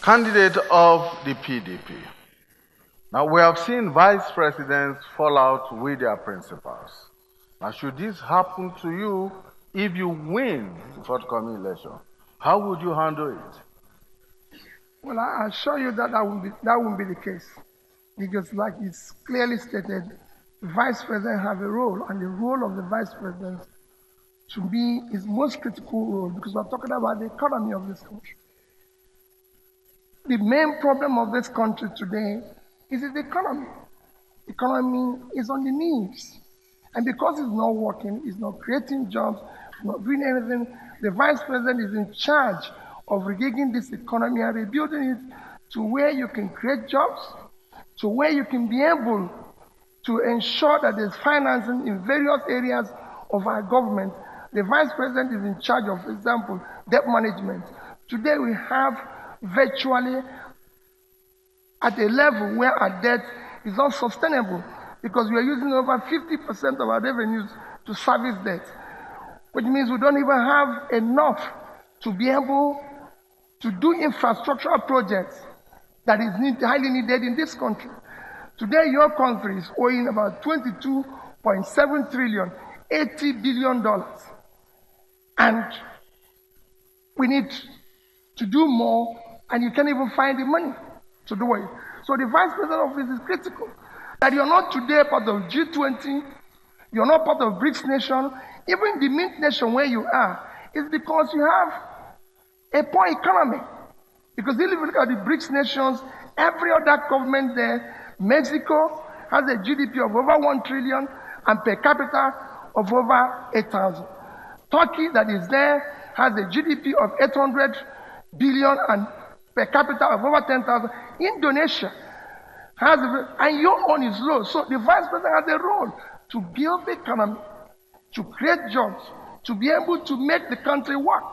Candidate of the PDP. Now, we have seen vice presidents fall out with their principals. Now, should this happen to you if you win the forthcoming election, how would you handle it? Well, I assure you that won't be the case. Because like it's clearly stated, the vice president have a role, and the role of the vice president to me is most critical role because we're talking about the economy of this country. The main problem of this country today is the economy. The economy is on the knees. And because it's not working, it's not creating jobs, it's not doing anything, the vice president is in charge of rigging this economy and rebuilding it to where you can create jobs, to where you can be able to ensure that there's financing in various areas of our government. The vice president is in charge of, for example, debt management. Today we have virtually at a level where our debt is not sustainable because we are using over 50% of our revenues to service debt, which means we don't even have enough to be able to do infrastructural projects that is highly needed in this country. Today, your country is owing about 22.7 trillion, $80 billion. And we need to do more, and you can't even find the money to do it. So the vice president office is critical. That you're not today part of G20, you're not part of BRICS nation, even the Mint nation where you are, is because you have a poor economy. Because if you look at the BRICS nations, every other government there, Mexico has a GDP of over 1 trillion and per capita of over 8,000. Turkey that is there has a GDP of 800 billion and per capita of over 10,000. Indonesia has, and your own is low. So the vice president has a role to build the economy, to create jobs, to be able to make the country work.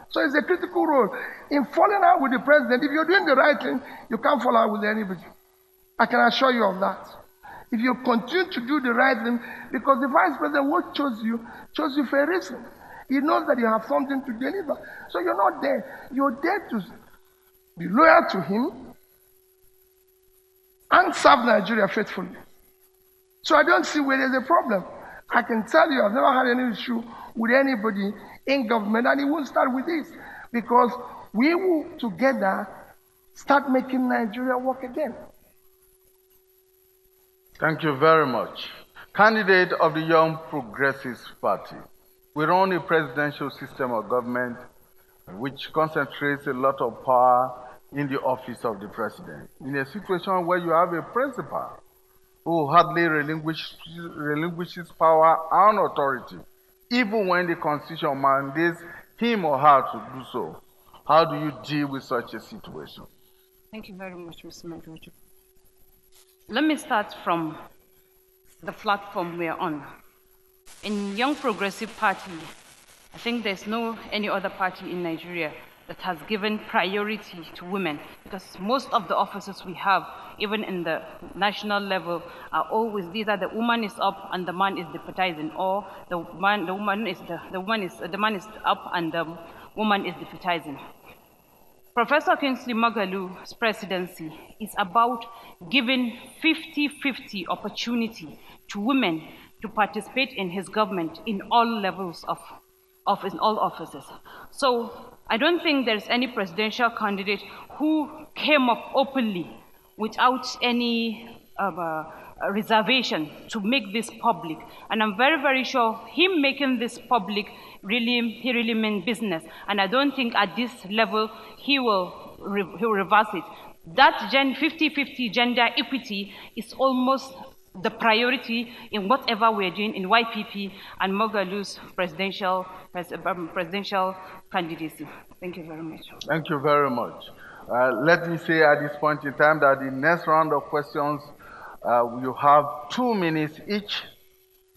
So it's a critical role. In falling out with the president, if you're doing the right thing, you can't fall out with anybody. I can assure you of that. If you continue to do the right thing, because the vice president who chose you for a reason. He knows that you have something to deliver. So you're not there. You're there to be loyal to him and serve Nigeria faithfully. So I don't see where there's a problem. I can tell you I've never had any issue with anybody in government, and it won't start with this, because we will together start making Nigeria work again. Thank you very much. Candidate of the Young Progressives Party. We run a presidential system of government which concentrates a lot of power in the office of the president. In a situation where you have a principal who hardly relinquishes power and authority, even when the Constitution mandates him or her to do so, how do you deal with such a situation? Thank you very much, Mr. Majority. Let me start from the platform we're on. In Young Progressive Party, I think there's no any other party in Nigeria that has given priority to women, because most of the offices we have, even in the national level, are always either the woman is up and the man is deputizing, or the man is up and the woman is deputizing. Professor Kingsley Magalu's presidency is about giving 50-50 opportunity to women to participate in his government in all levels of office, in all offices. So I don't think there's any presidential candidate who came up openly without any reservation to make this public. And I'm very, very sure him making this public, he really meant business. And I don't think at this level he will reverse it. That 50-50 gender equity is almost the priority in whatever we're doing in YPP and Mogalu's presidential candidacy. Thank you very much. Thank you very much. Let me say at this point in time that the next round of questions, you have 2 minutes each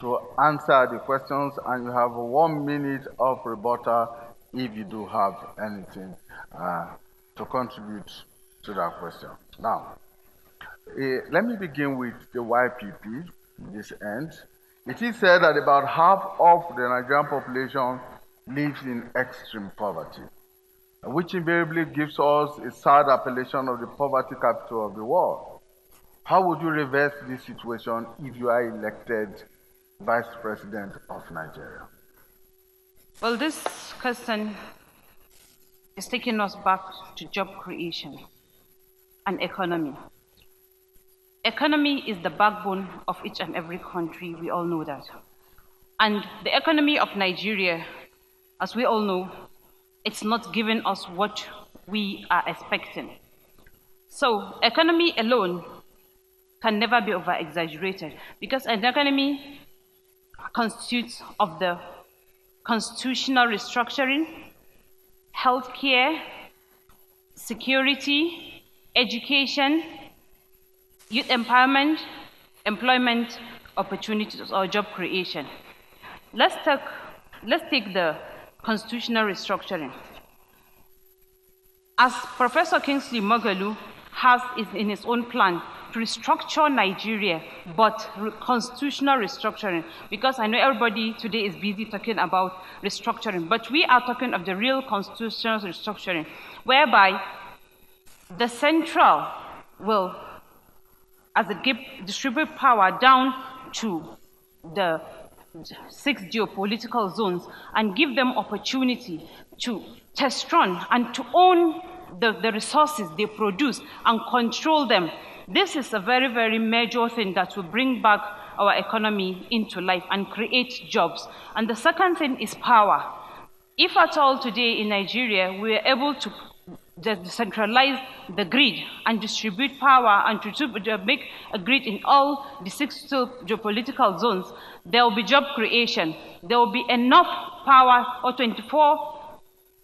to answer the questions, and you have 1 minute of rebuttal if you do have anything to contribute to that question. Now, let me begin with the YPP, this end. It is said that about half of the Nigerian population lives in extreme poverty. which invariably gives us a sad appellation of the poverty capital of the world. How would you reverse this situation if you are elected Vice President of Nigeria? Well, this question is taking us back to job creation and economy. Economy is the backbone of each and every country, we all know that. And the economy of Nigeria, as we all know, it's not giving us what we are expecting. So economy alone can never be over-exaggerated because an economy constitutes of the constitutional restructuring, healthcare, security, education, youth empowerment, employment opportunities or job creation. Let's take the constitutional restructuring. As Professor Kingsley Moghalu has in his own plan to restructure Nigeria, but constitutional restructuring, because I know everybody today is busy talking about restructuring, but we are talking of the real constitutional restructuring, whereby the central will, as it distribute power down to the 6 geopolitical zones and give them opportunity to test run and to own the resources they produce and control them. This is a very, very major thing that will bring back our economy into life and create jobs. And the second thing is power. If at all today in Nigeria we are able to decentralize the grid and distribute power and to make a grid in all the 6 geopolitical zones, there will be job creation. There will be enough power or 24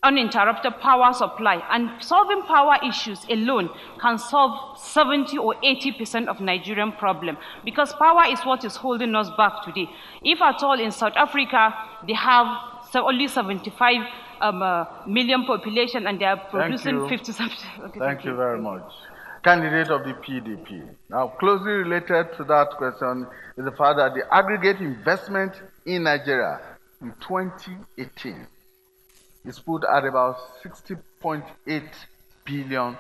uninterrupted power supply, and solving power issues alone can solve 70 or 80% of Nigerian problem, because power is what is holding us back today. If at all in South Africa they have only 75 million population and they are producing 50 something. Okay, thank you very much. Candidate of the PDP. Now, closely related to that question is the fact that the aggregate investment in Nigeria in 2018 is put at about $60.8 billion,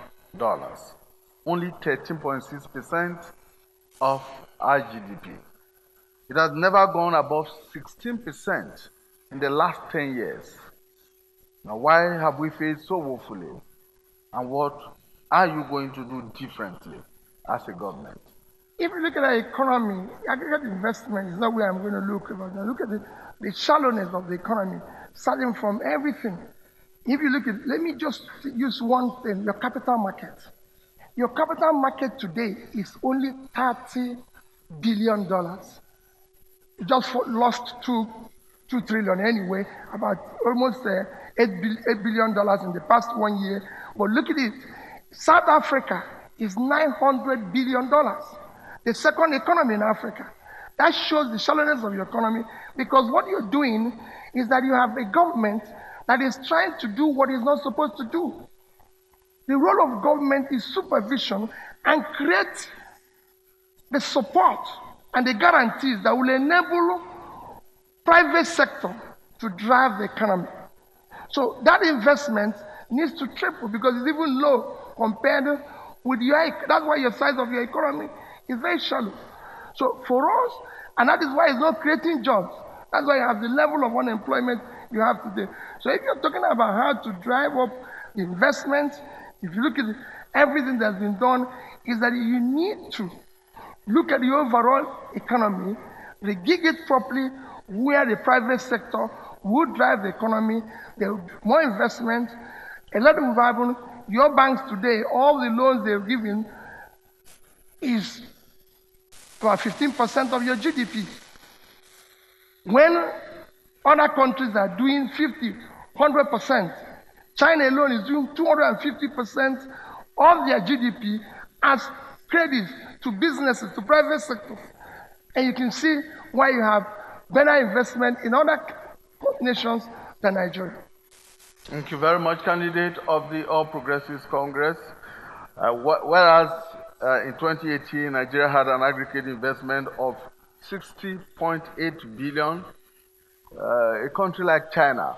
only 13.6% of our GDP. It has never gone above 16% in the last 10 years. Now, why have we failed so woefully? And what are you going to do differently as a government? If you look at the economy, aggregate investment is not where I'm going to look about. Now look at the shallowness of the economy, starting from everything. If you look at, let me just use one thing, your capital market. Your capital market today is only $30 billion. It just lost $2 trillion anyway, about almost $8 billion in the past 1 year. But look at it, South Africa is $900 billion. The second economy in Africa. That shows the shallowness of your economy, because what you're doing is that you have a government that is trying to do what it's not supposed to do. The role of government is supervision and create the support and the guarantees that will enable private sector to drive the economy. So that investment needs to triple, because it's even low compared with that's why your size of your economy is very shallow. So for us, and that is why it's not creating jobs. That's why you have the level of unemployment you have today. So if you're talking about how to drive up the investment, if you look at everything that's been done, is that you need to look at the overall economy, regig it properly, where the private sector would drive the economy, there will be more investment, a lot of environment. Your banks today, all the loans they're giving is about 15% of your GDP. When other countries are doing 50, 100%, China alone is doing 250% of their GDP as credit to businesses, to private sector. And you can see why you have better investment in other nations than Nigeria. Thank you very much, candidate of the All Progressives Congress. Whereas in 2018, Nigeria had an aggregate investment of $60.8 billion. A country like China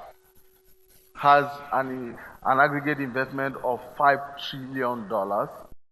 has an aggregate investment of $5 trillion.